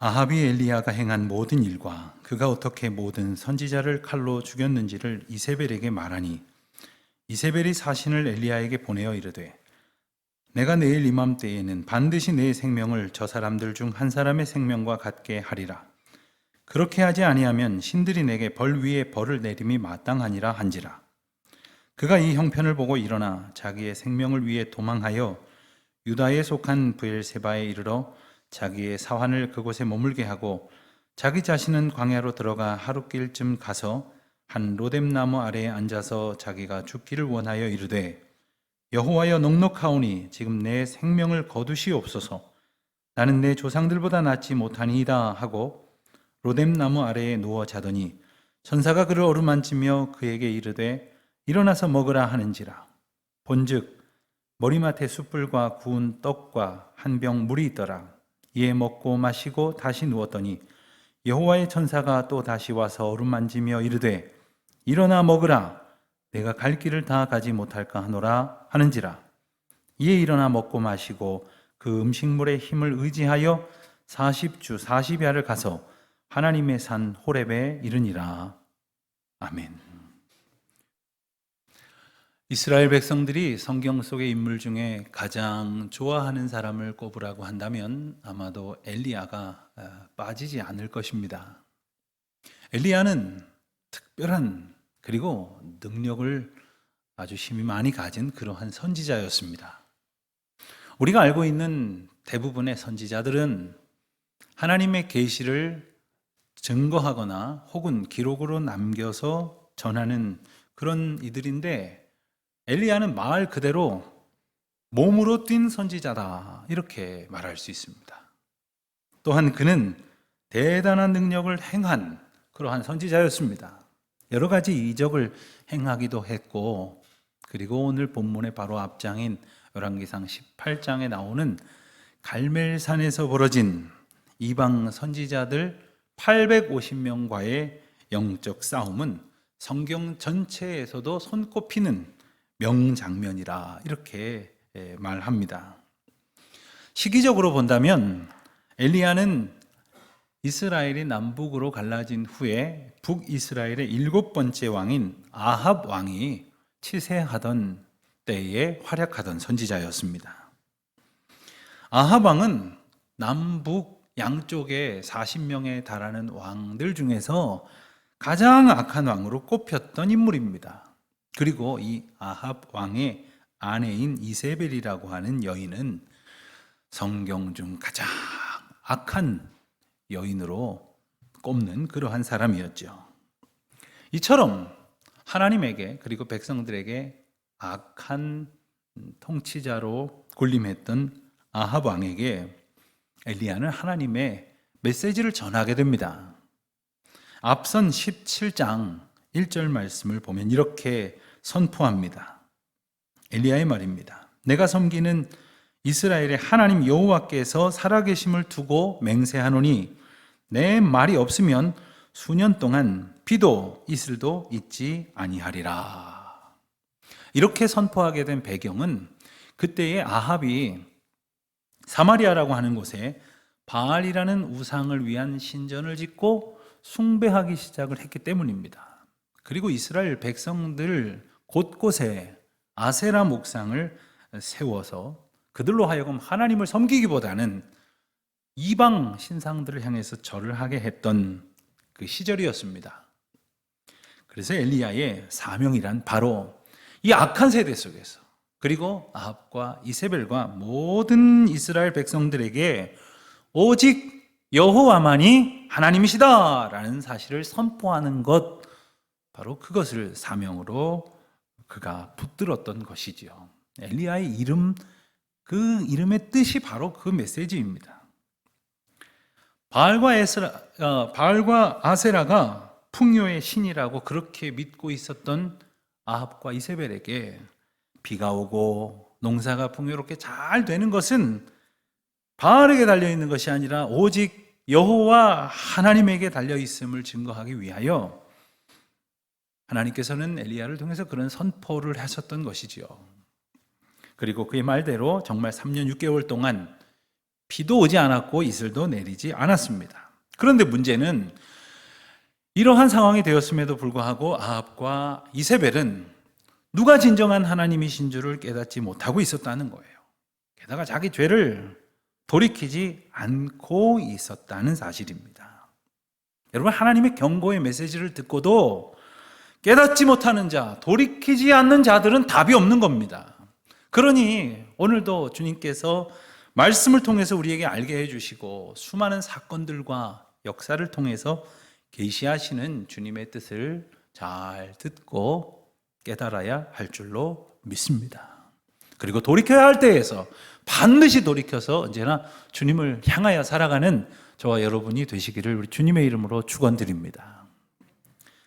아합이 엘리야가 행한 모든 일과 그가 어떻게 모든 선지자를 칼로 죽였는지를 이세벨에게 말하니 이세벨이 사신을 엘리야에게 보내어 이르되 내가 내일 이맘때에는 반드시 내 생명을 저 사람들 중 한 사람의 생명과 같게 하리라. 그렇게 하지 아니하면 신들이 내게 벌 위에 벌을 내림이 마땅하니라 한지라. 그가 이 형편을 보고 일어나 자기의 생명을 위해 도망하여 유다에 속한 브엘세바에 이르러 자기의 사환을 그곳에 머물게 하고 자기 자신은 광야로 들어가 하룻길쯤 가서 한 로뎀나무 아래에 앉아서 자기가 죽기를 원하여 이르되 여호와여 넉넉하오니 지금 내 생명을 거두시옵소서. 나는 내 조상들보다 낫지 못하니이다 하고 로뎀나무 아래에 누워 자더니 천사가 그를 어루만지며 그에게 이르되 일어나서 먹으라 하는지라. 본즉 머리맡에 숯불과 구운 떡과 한 병 물이 있더라. 이에 먹고 마시고 다시 누웠더니 여호와의 천사가 또 다시 와서 어루만지며 이르되 일어나 먹으라. 내가 갈 길을 다 가지 못할까 하노라 하는지라. 이에 일어나 먹고 마시고 그 음식물의 힘을 의지하여 40주 40야를 가서 하나님의 산 호렙에 이르니라. 아멘. 이스라엘 백성들이 성경 속의 인물 중에 가장 좋아하는 사람을 꼽으라고 한다면 아마도 엘리야가 빠지지 않을 것입니다. 엘리야는 특별한 그리고 능력을 아주 힘이 많이 가진 그러한 선지자였습니다. 우리가 알고 있는 대부분의 선지자들은 하나님의 계시를 증거하거나 혹은 기록으로 남겨서 전하는 그런 이들인데 엘리야는 말 그대로 몸으로 뛴 선지자다 이렇게 말할 수 있습니다. 또한 그는 대단한 능력을 행한 그러한 선지자였습니다. 여러 가지 이적을 행하기도 했고 그리고 오늘 본문의 바로 앞장인 열왕기상 18장에 나오는 갈멜산에서 벌어진 이방 선지자들 850명과의 영적 싸움은 성경 전체에서도 손꼽히는 명장면이라 이렇게 말합니다. 시기적으로 본다면 엘리야는 이스라엘이 남북으로 갈라진 후에 북이스라엘의 7번째 왕인 아합 왕이 치세하던 때에 활약하던 선지자였습니다. 아합 왕은 남북 양쪽에 40명에 달하는 왕들 중에서 가장 악한 왕으로 꼽혔던 인물입니다. 그리고 이 아합 왕의 아내인 이세벨이라고 하는 여인은 성경 중 가장 악한 여인으로 꼽는 그러한 사람이었죠. 이처럼 하나님에게 그리고 백성들에게 악한 통치자로 군림했던 아합 왕에게 엘리야는 하나님의 메시지를 전하게 됩니다. 앞선 17장 1절 말씀을 보면 이렇게 선포합니다. 엘리야의 말입니다. 내가 섬기는 이스라엘의 하나님 여호와께서 살아계심을 두고 맹세하노니 내 말이 없으면 수년 동안 비도 이슬도 있지 아니하리라. 이렇게 선포하게 된 배경은 그때의 아합이 사마리아라고 하는 곳에 바알이라는 우상을 위한 신전을 짓고 숭배하기 시작을 했기 때문입니다. 그리고 이스라엘 백성들 곳곳에 아세라 목상을 세워서 그들로 하여금 하나님을 섬기기보다는 이방 신상들을 향해서 절을 하게 했던 그 시절이었습니다. 그래서 엘리야의 사명이란 바로 이 악한 세대 속에서 그리고 아합과 이세벨과 모든 이스라엘 백성들에게 오직 여호와만이 하나님이시다라는 사실을 선포하는 것, 바로 그것을 사명으로 그가 붙들었던 것이지요. 엘리야의 이름, 그 이름의 뜻이 바로 그 메시지입니다. 바알과 아세라가 풍요의 신이라고 그렇게 믿고 있었던 아합과 이세벨에게 비가 오고 농사가 풍요롭게 잘 되는 것은 바알에게 달려있는 것이 아니라 오직 여호와 하나님에게 달려있음을 증거하기 위하여 하나님께서는 엘리야를 통해서 그런 선포를 하셨던 것이지요. 그리고 그의 말대로 정말 3년 6개월 동안 비도 오지 않았고 이슬도 내리지 않았습니다. 그런데 문제는 이러한 상황이 되었음에도 불구하고 아합과 이세벨은 누가 진정한 하나님이신 줄을 깨닫지 못하고 있었다는 거예요. 게다가 자기 죄를 돌이키지 않고 있었다는 사실입니다. 여러분, 하나님의 경고의 메시지를 듣고도 깨닫지 못하는 자, 돌이키지 않는 자들은 답이 없는 겁니다. 그러니 오늘도 주님께서 말씀을 통해서 우리에게 알게 해주시고 수많은 사건들과 역사를 통해서 계시하시는 주님의 뜻을 잘 듣고 깨달아야 할 줄로 믿습니다. 그리고 돌이켜야 할 때에서 반드시 돌이켜서 언제나 주님을 향하여 살아가는 저와 여러분이 되시기를 우리 주님의 이름으로 축원드립니다.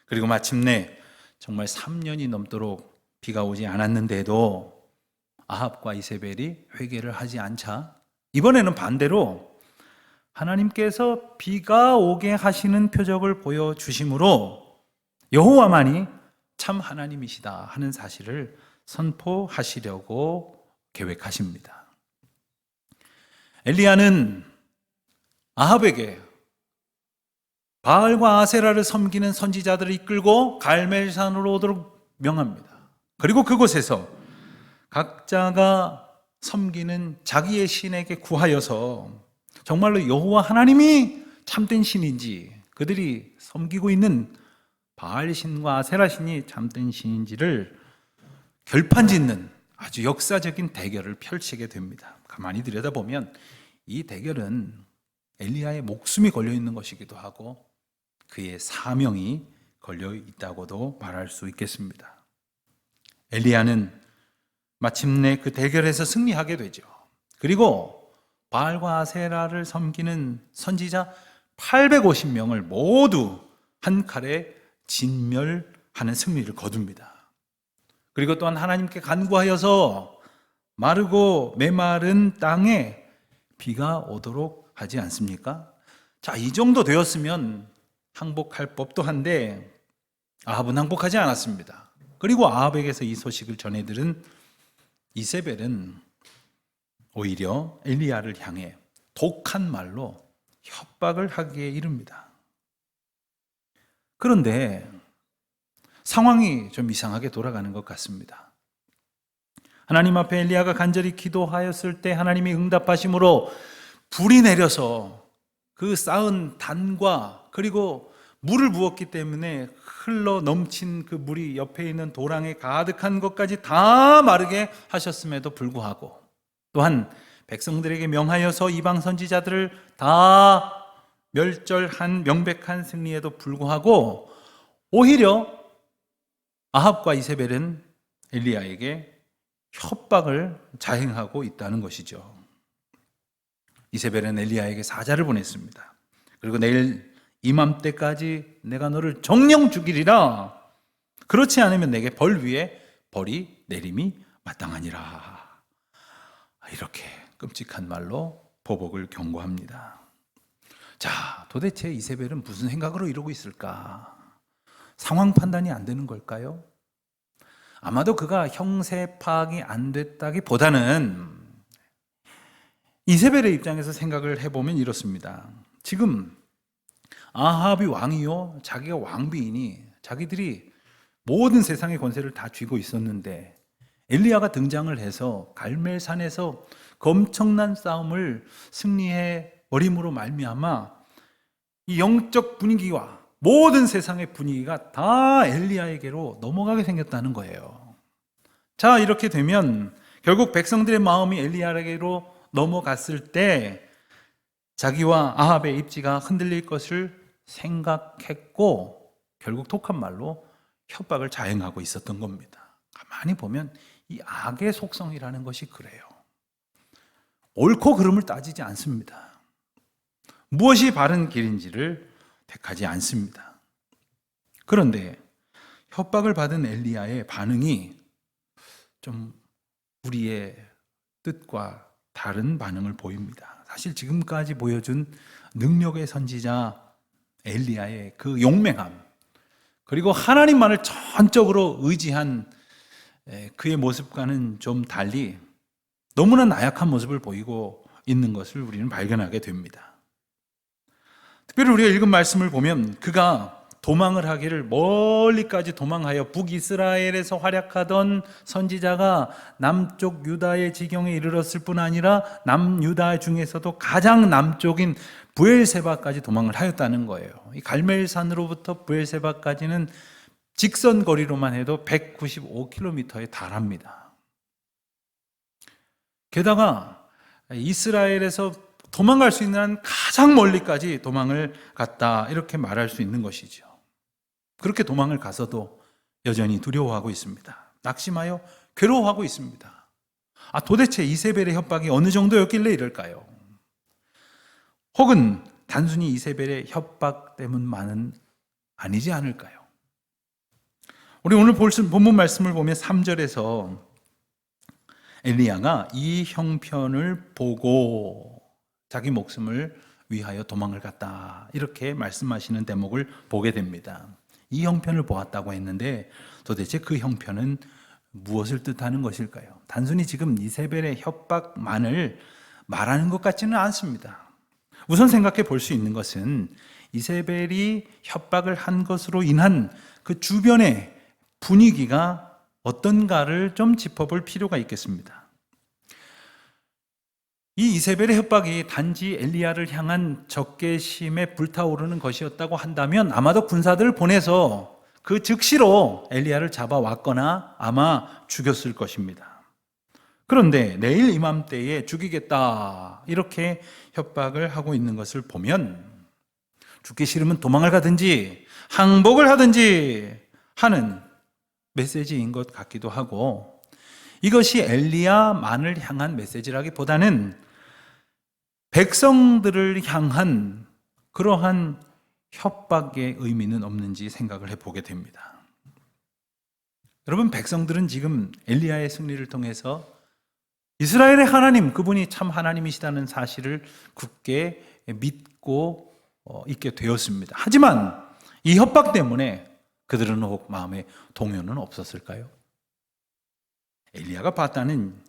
그리고 마침내 정말 3년이 넘도록 비가 오지 않았는데도 아합과 이세벨이 회개를 하지 않자 이번에는 반대로 하나님께서 비가 오게 하시는 표적을 보여주심으로 여호와만이 참 하나님이시다 하는 사실을 선포하시려고 계획하십니다. 엘리야는 아합에게 바알과 아세라를 섬기는 선지자들을 이끌고 갈멜산으로 오도록 명합니다. 그리고 그곳에서 각자가 섬기는 자기의 신에게 구하여서 정말로 여호와 하나님이 참된 신인지, 그들이 섬기고 있는 바알 신과 아세라 신이 참된 신인지를 결판짓는 아주 역사적인 대결을 펼치게 됩니다. 가만히 들여다보면 이 대결은 엘리야의 목숨이 걸려 있는 것이기도 하고 그의 사명이 걸려 있다고도 말할 수 있겠습니다. 엘리야는 마침내 그 대결에서 승리하게 되죠. 그리고 바알과 아세라를 섬기는 선지자 850명을 모두 한 칼에 진멸하는 승리를 거둡니다. 그리고 또한 하나님께 간구하여서 마르고 메마른 땅에 비가 오도록 하지 않습니까? 자, 이 정도 되었으면 항복할 법도 한데 아합은 항복하지 않았습니다. 그리고 아합에게서 이 소식을 전해들은 이세벨은 오히려 엘리야를 향해 독한 말로 협박을 하기에 이릅니다. 그런데 상황이 좀 이상하게 돌아가는 것 같습니다. 하나님 앞에 엘리야가 간절히 기도하였을 때 하나님이 응답하심으로 불이 내려서 그 쌓은 단과 그리고 물을 부었기 때문에 흘러 넘친 그 물이 옆에 있는 도랑에 가득한 것까지 다 마르게 하셨음에도 불구하고 또한 백성들에게 명하여서 이방 선지자들을 다 멸절한 명백한 승리에도 불구하고 오히려 아합과 이세벨은 엘리야에게 협박을 자행하고 있다는 것이죠. 이세벨은 엘리야에게 사자를 보냈습니다. 그리고 내일 이맘때까지 내가 너를 정령 죽이리라. 그렇지 않으면 내게 벌 위에 벌이 내림이 마땅하니라. 이렇게 끔찍한 말로 보복을 경고합니다. 자, 도대체 이세벨은 무슨 생각으로 이러고 있을까? 상황 판단이 안 되는 걸까요? 아마도 그가 형세 파악이 안 됐다기보다는 이세벨의 입장에서 생각을 해보면 이렇습니다. 지금 아합이 왕이요, 자기가 왕비이니 자기들이 모든 세상의 권세를 다 쥐고 있었는데 엘리야가 등장을 해서 갈멜산에서 그 엄청난 싸움을 승리해 버림으로 말미암아 이 영적 분위기와 모든 세상의 분위기가 다 엘리야에게로 넘어가게 생겼다는 거예요. 자, 이렇게 되면 결국 백성들의 마음이 엘리야에게로 넘어갔을 때 자기와 아합의 입지가 흔들릴 것을 생각했고 결국 독한 말로 협박을 자행하고 있었던 겁니다. 가만히 보면 이 악의 속성이라는 것이 그래요. 옳고 그름을 따지지 않습니다. 무엇이 바른 길인지를 택하지 않습니다. 그런데 협박을 받은 엘리야의 반응이 좀 우리의 뜻과 다른 반응을 보입니다. 사실 지금까지 보여준 능력의 선지자 엘리야의 그 용맹함, 그리고 하나님만을 전적으로 의지한 그의 모습과는 좀 달리 너무나 나약한 모습을 보이고 있는 것을 우리는 발견하게 됩니다. 특별히 우리가 읽은 말씀을 보면 그가 도망을 하기를 멀리까지 도망하여 북이스라엘에서 활약하던 선지자가 남쪽 유다의 지경에 이르렀을 뿐 아니라 남유다 중에서도 가장 남쪽인 브엘세바까지 도망을 하였다는 거예요. 이 갈멜산으로부터 브엘세바까지는 직선 거리로만 해도 195km에 달합니다. 게다가 이스라엘에서 도망갈 수 있는 한 가장 멀리까지 도망을 갔다, 이렇게 말할 수 있는 것이죠. 그렇게 도망을 가서도 여전히 두려워하고 있습니다. 낙심하여 괴로워하고 있습니다. 도대체 이세벨의 협박이 어느 정도였길래 이럴까요? 혹은 단순히 이세벨의 협박 때문만은 아니지 않을까요? 우리 오늘 본문 말씀을 보면 3절에서 엘리야가 이 형편을 보고 자기 목숨을 위하여 도망을 갔다, 이렇게 말씀하시는 대목을 보게 됩니다. 이 형편을 보았다고 했는데 도대체 그 형편은 무엇을 뜻하는 것일까요? 단순히 지금 이세벨의 협박만을 말하는 것 같지는 않습니다. 우선 생각해 볼 수 있는 것은 이세벨이 협박을 한 것으로 인한 그 주변의 분위기가 어떤가를 좀 짚어볼 필요가 있겠습니다. 이 이세벨의 협박이 단지 엘리야를 향한 적개심에 불타오르는 것이었다고 한다면 아마도 군사들을 보내서 그 즉시로 엘리야를 잡아왔거나 아마 죽였을 것입니다. 그런데 내일 이맘때에 죽이겠다, 이렇게 협박을 하고 있는 것을 보면 죽기 싫으면 도망을 가든지 항복을 하든지 하는 메시지인 것 같기도 하고, 이것이 엘리야만을 향한 메시지라기보다는 백성들을 향한 그러한 협박의 의미는 없는지 생각을 해보게 됩니다. 여러분, 백성들은 지금 엘리야의 승리를 통해서 이스라엘의 하나님, 그분이 참 하나님이시다는 사실을 굳게 믿고 있게 되었습니다. 하지만 이 협박 때문에 그들은 혹 마음에 동요는 없었을까요? 엘리야가 봤다는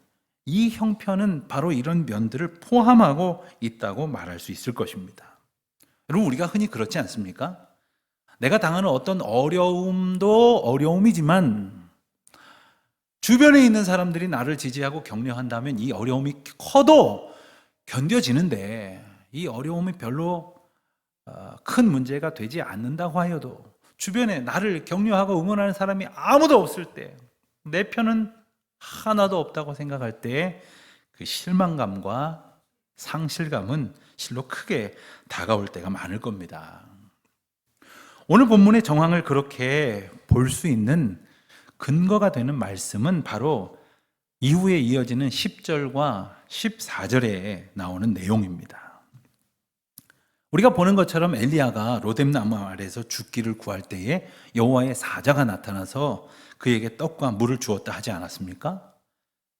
이 형편은 바로 이런 면들을 포함하고 있다고 말할 수 있을 것입니다. 여러분, 우리가 흔히 그렇지 않습니까? 내가 당하는 어떤 어려움도 어려움이지만 주변에 있는 사람들이 나를 지지하고 격려한다면 이 어려움이 커도 견뎌지는데, 이 어려움이 별로 큰 문제가 되지 않는다고 하여도 주변에 나를 격려하고 응원하는 사람이 아무도 없을 때, 내 편은 하나도 없다고 생각할 때 그 실망감과 상실감은 실로 크게 다가올 때가 많을 겁니다. 오늘 본문의 정황을 그렇게 볼 수 있는 근거가 되는 말씀은 바로 이후에 이어지는 10절과 14절에 나오는 내용입니다. 우리가 보는 것처럼 엘리야가 로뎀나무 아래에서 죽기를 구할 때에 여호와의 사자가 나타나서 그에게 떡과 물을 주었다 하지 않았습니까?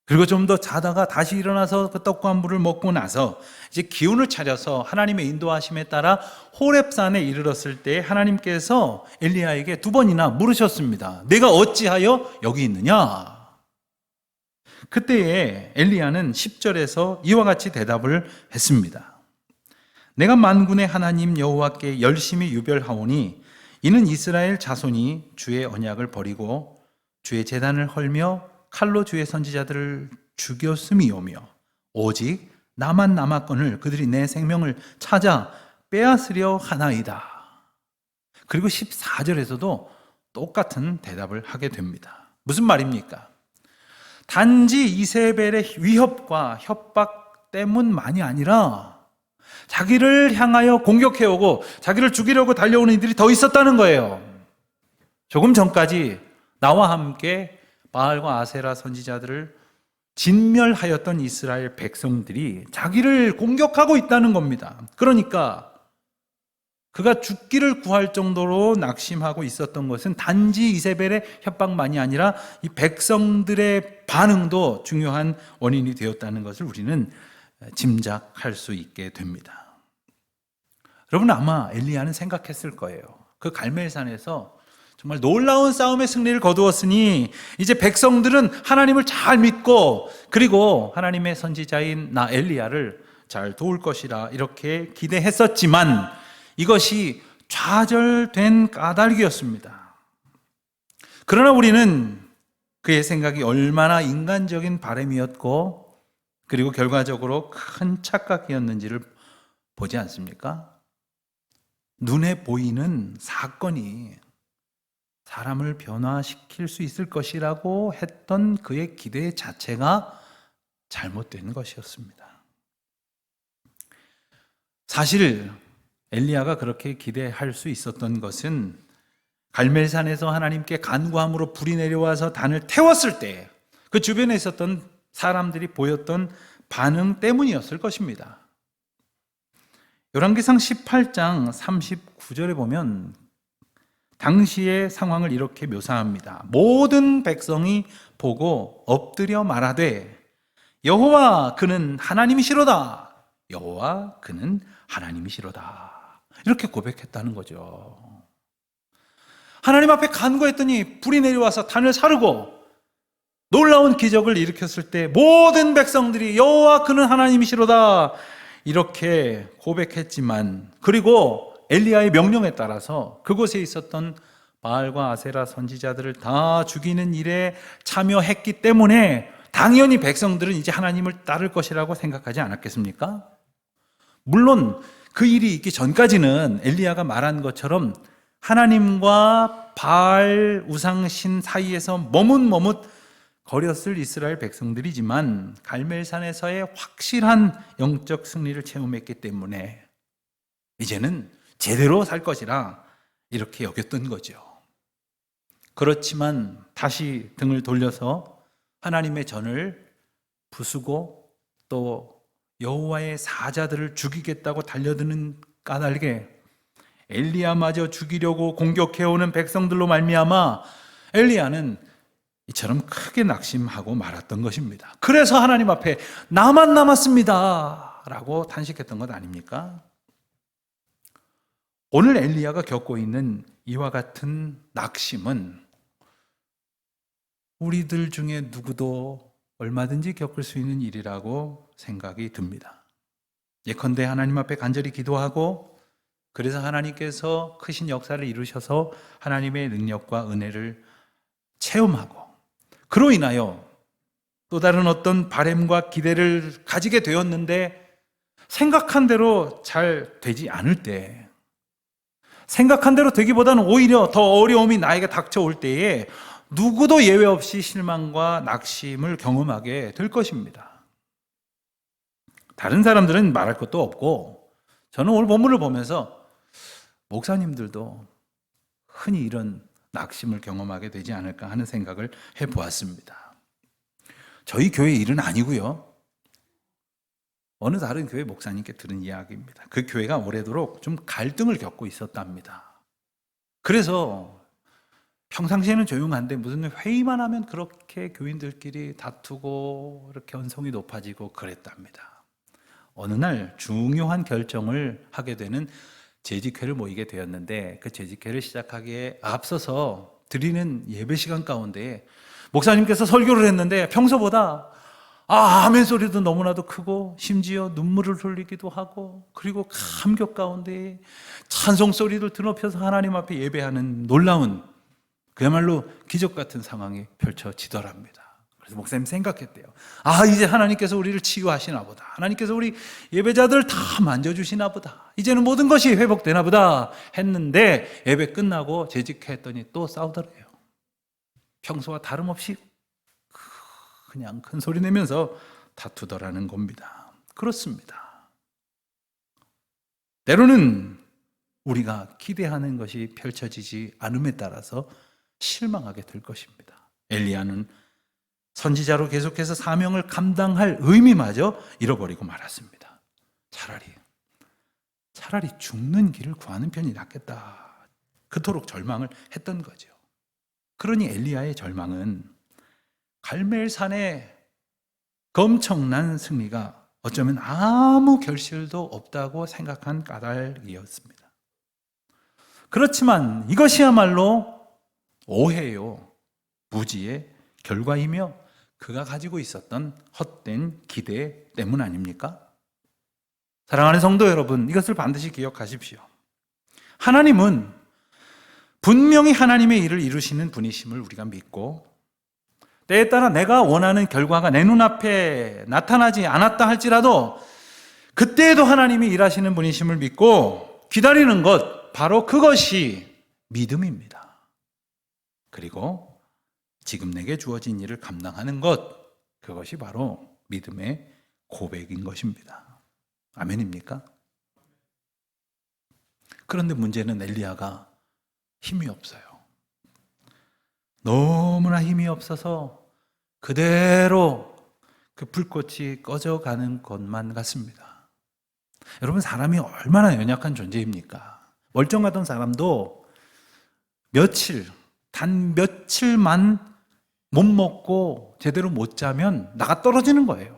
그리고 좀 더 자다가 다시 일어나서 그 떡과 물을 먹고 나서 이제 기운을 차려서 하나님의 인도하심에 따라 호렙산에 이르렀을 때 하나님께서 엘리야에게 2번이나 물으셨습니다. 내가 어찌하여 여기 있느냐? 그때에 엘리야는 10절에서 이와 같이 대답을 했습니다. 내가 만군의 하나님 여호와께 열심히 유별하오니 이는 이스라엘 자손이 주의 언약을 버리고 주의 제단을 헐며 칼로 주의 선지자들을 죽였음이오며 오직 나만 남았거늘 그들이 내 생명을 찾아 빼앗으려 하나이다. 그리고 14절에서도 똑같은 대답을 하게 됩니다. 무슨 말입니까? 단지 이세벨의 위협과 협박 때문만이 아니라 자기를 향하여 공격해오고 자기를 죽이려고 달려오는 이들이 더 있었다는 거예요. 조금 전까지 나와 함께 바알과 아세라 선지자들을 진멸하였던 이스라엘 백성들이 자기를 공격하고 있다는 겁니다. 그러니까 그가 죽기를 구할 정도로 낙심하고 있었던 것은 단지 이세벨의 협박만이 아니라 이 백성들의 반응도 중요한 원인이 되었다는 것을 우리는 짐작할 수 있게 됩니다. 여러분, 아마 엘리야는 생각했을 거예요. 그 갈멜산에서 정말 놀라운 싸움의 승리를 거두었으니 이제 백성들은 하나님을 잘 믿고 그리고 하나님의 선지자인 나 엘리야를 잘 도울 것이라 이렇게 기대했었지만 이것이 좌절된 까닭이었습니다. 그러나 우리는 그의 생각이 얼마나 인간적인 바람이었고 그리고 결과적으로 큰 착각이었는지를 보지 않습니까? 눈에 보이는 사건이 사람을 변화시킬 수 있을 것이라고 했던 그의 기대 자체가 잘못된 것이었습니다. 사실 엘리야가 그렇게 기대할 수 있었던 것은 갈멜산에서 하나님께 간구함으로 불이 내려와서 단을 태웠을 때 그 주변에 있었던 사람들이 보였던 반응 때문이었을 것입니다. 열왕기상 18장 39절에 보면 당시의 상황을 이렇게 묘사합니다. 모든 백성이 보고 엎드려 말하되 여호와 그는 하나님이시로다. 여호와 그는 하나님이시로다. 이렇게 고백했다는 거죠. 하나님 앞에 간구했더니 불이 내려와서 단을 사르고 놀라운 기적을 일으켰을 때 모든 백성들이 여호와 그는 하나님이시로다 이렇게 고백했지만 그리고 엘리야의 명령에 따라서 그곳에 있었던 바알과 아세라 선지자들을 다 죽이는 일에 참여했기 때문에 당연히 백성들은 이제 하나님을 따를 것이라고 생각하지 않았겠습니까? 물론 그 일이 있기 전까지는 엘리야가 말한 것처럼 하나님과 바알 우상신 사이에서 머뭇머뭇 거렸을 이스라엘 백성들이지만 갈멜산에서의 확실한 영적 승리를 체험했기 때문에 이제는 제대로 살 것이라 이렇게 여겼던 거죠. 그렇지만 다시 등을 돌려서 하나님의 전을 부수고 또 여호와의 사자들을 죽이겠다고 달려드는 까닭에 엘리야마저 죽이려고 공격해오는 백성들로 말미암아 엘리야는 이처럼 크게 낙심하고 말았던 것입니다. 그래서 하나님 앞에 나만 남았습니다 라고 탄식했던 것 아닙니까? 오늘 엘리야가 겪고 있는 이와 같은 낙심은 우리들 중에 누구도 얼마든지 겪을 수 있는 일이라고 생각이 듭니다. 예컨대 하나님 앞에 간절히 기도하고 그래서 하나님께서 크신 역사를 이루셔서 하나님의 능력과 은혜를 체험하고 그로 인하여 또 다른 어떤 바램과 기대를 가지게 되었는데 생각한 대로 잘 되지 않을 때 생각한 대로 되기보다는 오히려 더 어려움이 나에게 닥쳐올 때에 누구도 예외 없이 실망과 낙심을 경험하게 될 것입니다. 다른 사람들은 말할 것도 없고 저는 오늘 본문을 보면서 목사님들도 흔히 이런 낙심을 경험하게 되지 않을까 하는 생각을 해보았습니다. 저희 교회 일은 아니고요. 어느 다른 교회 목사님께 들은 이야기입니다. 그 교회가 오래도록 좀 갈등을 겪고 있었답니다. 그래서 평상시에는 조용한데 무슨 회의만 하면 그렇게 교인들끼리 다투고 이렇게 언성이 높아지고 그랬답니다. 어느 날 중요한 결정을 하게 되는 재직회를 모이게 되었는데 그 재직회를 시작하기에 앞서서 드리는 예배 시간 가운데 목사님께서 설교를 했는데 평소보다 아멘 소리도 너무나도 크고 심지어 눈물을 흘리기도 하고 그리고 감격 가운데 찬송 소리를 드높여서 하나님 앞에 예배하는 놀라운 그야말로 기적 같은 상황이 펼쳐지더랍니다. 그래서 목사님 생각했대요. 이제 하나님께서 우리를 치유하시나 보다. 하나님께서 우리 예배자들 다 만져주시나 보다. 이제는 모든 것이 회복되나 보다 했는데 예배 끝나고 재직했더니 또 싸우더래요. 평소와 다름없이 그냥 큰 소리 내면서 다투더라는 겁니다. 그렇습니다. 때로는 우리가 기대하는 것이 펼쳐지지 않음에 따라서 실망하게 될 것입니다. 엘리야는 선지자로 계속해서 사명을 감당할 의미마저 잃어버리고 말았습니다. 차라리 죽는 길을 구하는 편이 낫겠다. 그토록 절망을 했던 거죠. 그러니 엘리야의 절망은 갈멜산의 엄청난 승리가 어쩌면 아무 결실도 없다고 생각한 까닭이었습니다. 그렇지만 이것이야말로 오해요, 무지의 결과이며 그가 가지고 있었던 헛된 기대 때문 아닙니까? 사랑하는 성도 여러분, 이것을 반드시 기억하십시오. 하나님은 분명히 하나님의 일을 이루시는 분이심을 우리가 믿고, 때에 따라 내가 원하는 결과가 내 눈앞에 나타나지 않았다 할지라도 그때에도 하나님이 일하시는 분이심을 믿고 기다리는 것, 바로 그것이 믿음입니다. 그리고 지금 내게 주어진 일을 감당하는 것, 그것이 바로 믿음의 고백인 것입니다. 아멘입니까? 그런데 문제는 엘리야가 힘이 없어요. 너무나 힘이 없어서 그대로 그 불꽃이 꺼져가는 것만 같습니다. 여러분, 사람이 얼마나 연약한 존재입니까? 멀쩡하던 사람도 단 며칠만 못 먹고 제대로 못 자면 나가 떨어지는 거예요.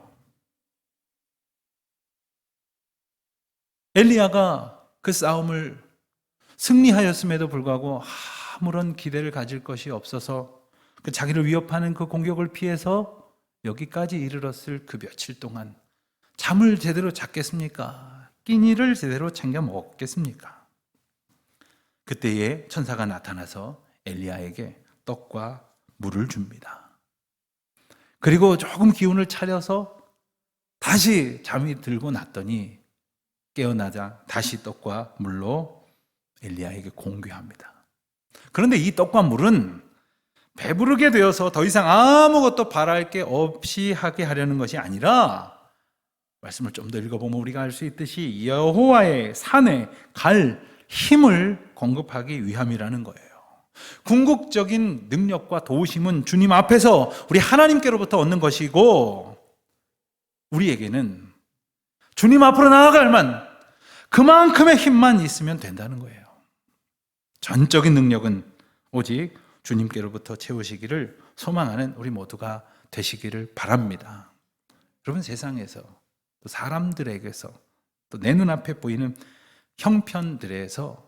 엘리야가 그 싸움을 승리하였음에도 불구하고 아무런 기대를 가질 것이 없어서 그 자기를 위협하는 그 공격을 피해서 여기까지 이르렀을 그 며칠 동안 잠을 제대로 잤겠습니까? 끼니를 제대로 챙겨 먹겠습니까? 그때에 천사가 나타나서 엘리야에게 떡과 물을 줍니다. 그리고 조금 기운을 차려서 다시 잠이 들고 났더니 깨어나자 다시 떡과 물로 엘리야에게 공개합니다. 그런데 이 떡과 물은 배부르게 되어서 더 이상 아무것도 바랄 게 없이 하게 하려는 것이 아니라, 말씀을 좀 더 읽어보면 우리가 알 수 있듯이 여호와의 산에 갈 힘을 공급하기 위함이라는 거예요. 궁극적인 능력과 도우심은 주님 앞에서 우리 하나님께로부터 얻는 것이고, 우리에게는 주님 앞으로 나아갈 만 그만큼의 힘만 있으면 된다는 거예요. 전적인 능력은 오직 주님께로부터 채우시기를 소망하는 우리 모두가 되시기를 바랍니다. 여러분, 세상에서 또 사람들에게서 또 내 눈앞에 보이는 형편들에서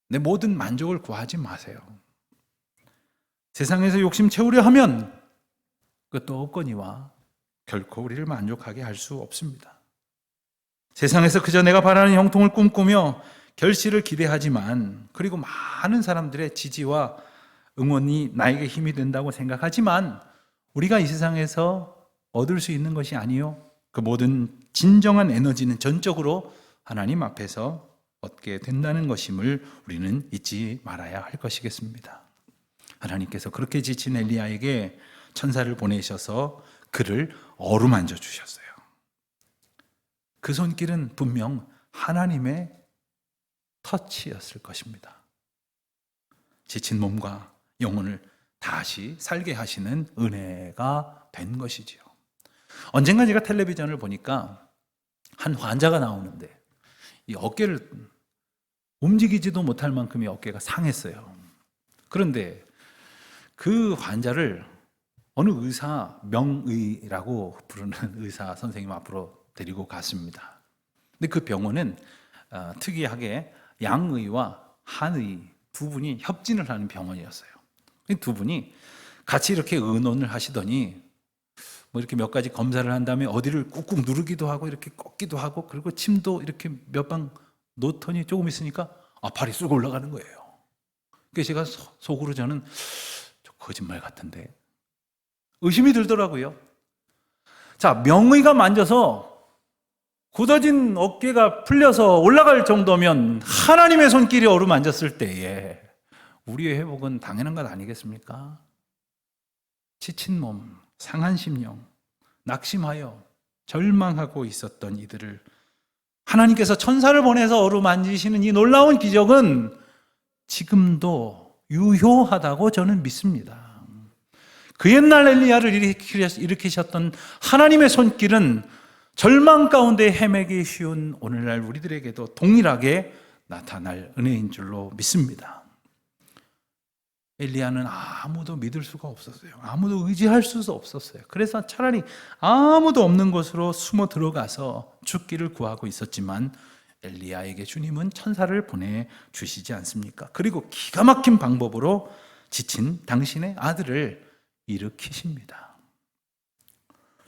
내 모든 만족을 구하지 마세요. 세상에서 욕심 채우려 하면 그것도 없거니와 결코 우리를 만족하게 할 수 없습니다. 세상에서 그저 내가 바라는 형통을 꿈꾸며 결실을 기대하지만, 그리고 많은 사람들의 지지와 응원이 나에게 힘이 된다고 생각하지만, 우리가 이 세상에서 얻을 수 있는 것이 아니요, 그 모든 진정한 에너지는 전적으로 하나님 앞에서 얻게 된다는 것임을 우리는 잊지 말아야 할 것이겠습니다. 하나님께서 그렇게 지친 엘리야에게 천사를 보내셔서 그를 어루만져 주셨어요. 그 손길은 분명 하나님의 터치였을 것입니다. 지친 몸과 영혼을 다시 살게 하시는 은혜가 된 것이지요. 언젠가 제가 텔레비전을 보니까 한 환자가 나오는데 이 어깨를 움직이지도 못할 만큼의 어깨가 상했어요. 그런데 그 환자를 어느 의사, 명의라고 부르는 의사 선생님 앞으로 데리고 갔습니다. 근데 그 병원은 특이하게 양의와 한의 두 분이 협진을 하는 병원이었어요. 두 분이 같이 이렇게 의논을 하시더니 뭐 이렇게 몇 가지 검사를 한 다음에 어디를 꾹꾹 누르기도 하고 이렇게 꺾기도 하고, 그리고 침도 이렇게 몇 방 놓더니 조금 있으니까 발이 쑥 올라가는 거예요. 그래서 제가 속으로 저는 거짓말 같은데 의심이 들더라고요. 자, 명의가 만져서 굳어진 어깨가 풀려서 올라갈 정도면 하나님의 손길이 어루만졌을 때에 우리의 회복은 당연한 것 아니겠습니까? 지친 몸, 상한 심령, 낙심하여 절망하고 있었던 이들을 하나님께서 천사를 보내서 어루만지시는 이 놀라운 기적은 지금도 유효하다고 저는 믿습니다. 그 옛날 엘리야를 일으키셨던 하나님의 손길은 절망 가운데 헤매기 쉬운 오늘날 우리들에게도 동일하게 나타날 은혜인 줄로 믿습니다. 엘리야는 아무도 믿을 수가 없었어요. 아무도 의지할 수도 없었어요. 그래서 차라리 아무도 없는 곳으로 숨어 들어가서 죽기를 구하고 있었지만, 엘리야에게 주님은 천사를 보내주시지 않습니까? 그리고 기가 막힌 방법으로 지친 당신의 아들을 일으키십니다.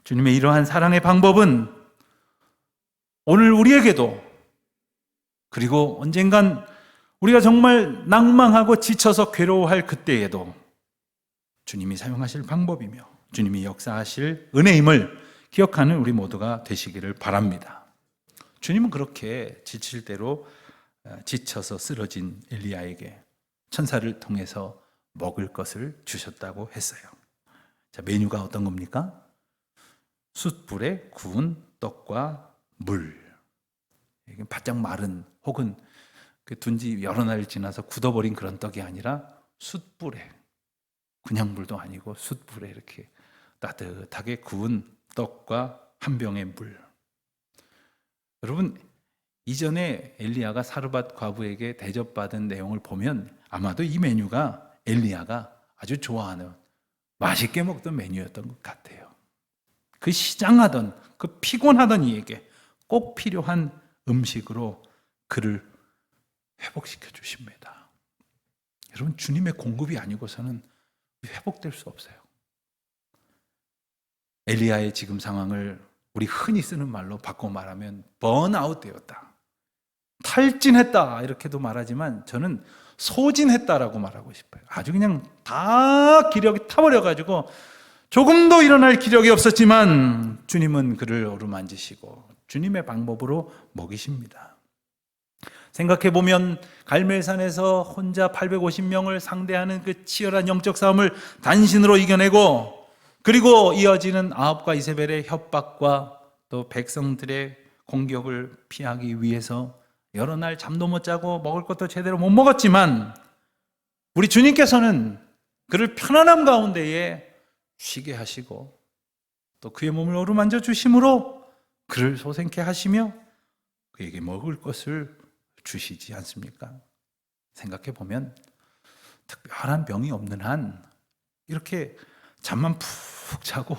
주님의 이러한 사랑의 방법은 오늘 우리에게도, 그리고 언젠간 우리가 정말 낭망하고 지쳐서 괴로워할 그때에도 주님이 사용하실 방법이며 주님이 역사하실 은혜임을 기억하는 우리 모두가 되시기를 바랍니다. 주님은 그렇게 지칠 대로 지쳐서 쓰러진 엘리야에게 천사를 통해서 먹을 것을 주셨다고 했어요. 자, 메뉴가 어떤 겁니까? 숯불에 구운 떡과 물. 이게 바짝 마른 혹은 둔 지 여러 날 지나서 굳어버린 그런 떡이 아니라 숯불에, 그냥 물도 아니고 숯불에 이렇게 따뜻하게 구운 떡과 한 병의 물. 여러분, 이전에 엘리야가 사르밧 과부에게 대접받은 내용을 보면 아마도 이 메뉴가 엘리야가 아주 좋아하는, 맛있게 먹던 메뉴였던 것 같아요. 그 시장하던, 그 피곤하던 이에게 꼭 필요한 음식으로 그를 회복시켜 주십니다. 여러분, 주님의 공급이 아니고서는 회복될 수 없어요. 엘리야의 지금 상황을 우리 흔히 쓰는 말로 바꿔 말하면 번아웃 되었다, 탈진했다 이렇게도 말하지만 저는 소진했다라고 말하고 싶어요. 아주 그냥 다 기력이 타버려가지고 조금도 일어날 기력이 없었지만 주님은 그를 어루만지시고 주님의 방법으로 먹이십니다. 생각해보면 갈멜산에서 혼자 850명을 상대하는 그 치열한 영적 싸움을 단신으로 이겨내고, 그리고 이어지는 아합과 이세벨의 협박과 또 백성들의 공격을 피하기 위해서 여러 날 잠도 못 자고 먹을 것도 제대로 못 먹었지만 우리 주님께서는 그를 편안함 가운데에 쉬게 하시고 또 그의 몸을 어루만져 주심으로 그를 소생케 하시며 그에게 먹을 것을 주시지 않습니까? 생각해 보면 특별한 병이 없는 한 이렇게 잠만 푹 자고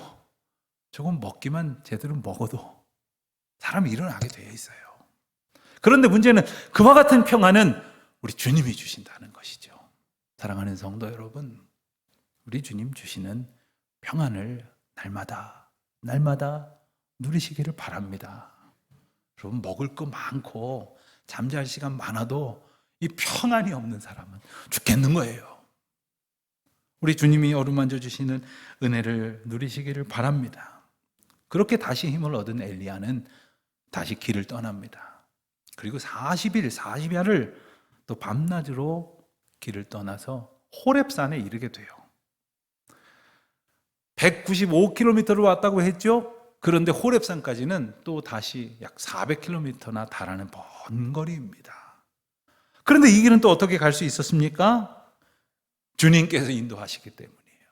조금 먹기만 제대로 먹어도 사람이 일어나게 되어 있어요. 그런데 문제는 그와 같은 평안은 우리 주님이 주신다는 것이죠. 사랑하는 성도 여러분, 우리 주님 주시는 평안을 날마다 누리시기를 바랍니다. 여러분, 먹을 거 많고 잠잘 시간 많아도 이 평안이 없는 사람은 죽겠는 거예요. 우리 주님이 어루만져 주시는 은혜를 누리시기를 바랍니다. 그렇게 다시 힘을 얻은 엘리야는 다시 길을 떠납니다. 그리고 40야를 또 밤낮으로 길을 떠나서 호렙산에 이르게 돼요. 195km를 왔다고 했죠? 그런데 호렙산까지는 또 다시 약 400km나 달하는 먼 거리입니다. 그런데 이 길은 또 어떻게 갈 수 있었습니까? 주님께서 인도하시기 때문이에요.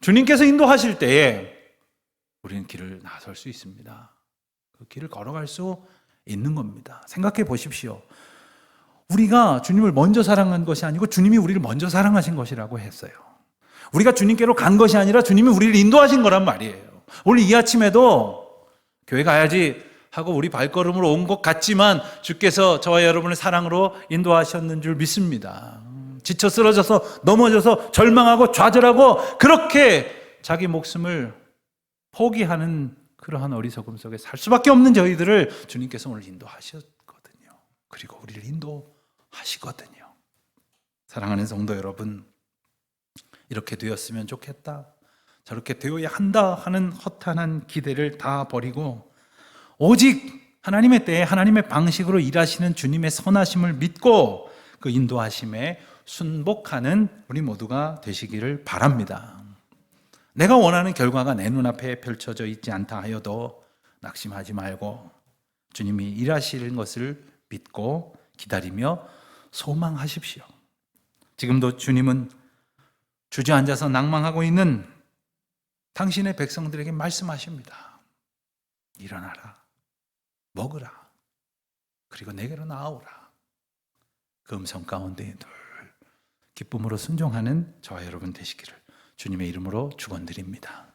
주님께서 인도하실 때에 우리는 길을 나설 수 있습니다. 그 길을 걸어갈 수 있는 겁니다. 생각해 보십시오. 우리가 주님을 먼저 사랑한 것이 아니고 주님이 우리를 먼저 사랑하신 것이라고 했어요. 우리가 주님께로 간 것이 아니라 주님이 우리를 인도하신 거란 말이에요. 오늘 이 아침에도 교회 가야지 하고 우리 발걸음으로 온 것 같지만 주께서 저와 여러분을 사랑으로 인도하셨는 줄 믿습니다. 지쳐 쓰러져서 넘어져서 절망하고 좌절하고 그렇게 자기 목숨을 포기하는 그러한 어리석음 속에 살 수밖에 없는 저희들을 주님께서 오늘 인도하셨거든요. 그리고 우리를 인도하시거든요. 사랑하는 성도 여러분, 이렇게 되었으면 좋겠다, 저렇게 되어야 한다 하는 허탄한 기대를 다 버리고 오직 하나님의 때에 하나님의 방식으로 일하시는 주님의 선하심을 믿고 그 인도하심에 순복하는 우리 모두가 되시기를 바랍니다. 내가 원하는 결과가 내 눈앞에 펼쳐져 있지 않다 하여도 낙심하지 말고 주님이 일하시는 것을 믿고 기다리며 소망하십시오. 지금도 주님은 주저앉아서 낭망하고 있는 당신의 백성들에게 말씀하십니다. 일어나라, 먹으라, 그리고 내게로 나아오라. 그 음성 가운데 늘 기쁨으로 순종하는 저와 여러분 되시기를 주님의 이름으로 축원드립니다.